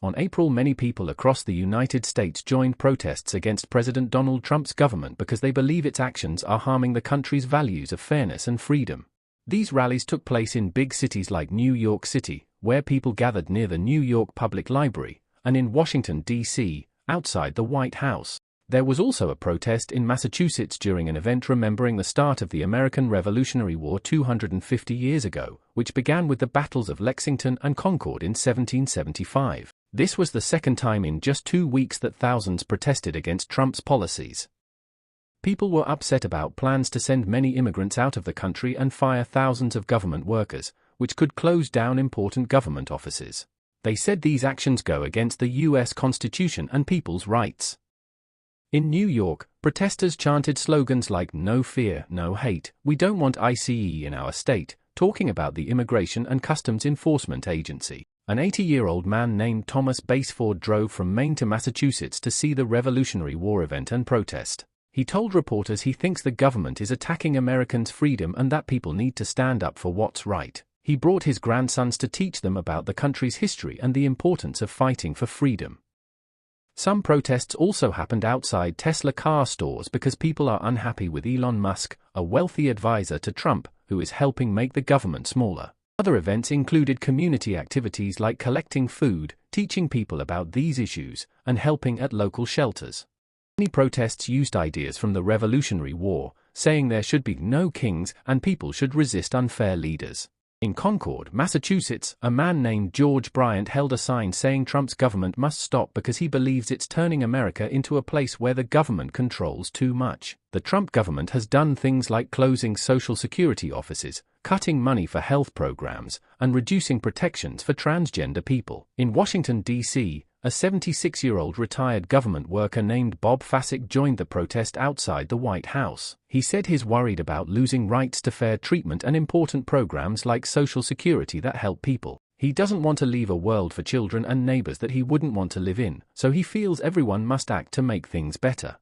On April, many people across the United States joined protests against President Donald Trump's government because they believe its actions are harming the country's values of fairness and freedom. These rallies took place in big cities like New York City, where people gathered near the New York Public Library, and in Washington, D.C., outside the White House. There was also a protest in Massachusetts during an event remembering the start of the American Revolutionary War 250 years ago, which began with the battles of Lexington and Concord in 1775. This was the second time in just 2 weeks that thousands protested against Trump's policies. People were upset about plans to send many immigrants out of the country and fire thousands of government workers, which could close down important government offices. They said these actions go against the U.S. Constitution and people's rights. In New York, protesters chanted slogans like "No fear, no hate, we don't want ICE in our state," talking about the Immigration and Customs Enforcement Agency. An 80-year-old man named Thomas Baseford drove from Maine to Massachusetts to see the Revolutionary War event and protest. He told reporters he thinks the government is attacking Americans' freedom and that people need to stand up for what's right. He brought his grandsons to teach them about the country's history and the importance of fighting for freedom. Some protests also happened outside Tesla car stores because people are unhappy with Elon Musk, a wealthy advisor to Trump, who is helping make the government smaller. Other events included community activities like collecting food, teaching people about these issues, and helping at local shelters. Many protests used ideas from the Revolutionary War, saying there should be no kings and people should resist unfair leaders. In Concord, Massachusetts, a man named George Bryant held a sign saying Trump's government must stop because he believes it's turning America into a place where the government controls too much. The Trump government has done things like closing Social Security offices, cutting money for health programs, and reducing protections for transgender people. In Washington, D.C., a 76-year-old retired government worker named Bob Fasick joined the protest outside the White House. He said he's worried about losing rights to fair treatment and important programs like Social Security that help people. He doesn't want to leave a world for children and neighbors that he wouldn't want to live in, so he feels everyone must act to make things better.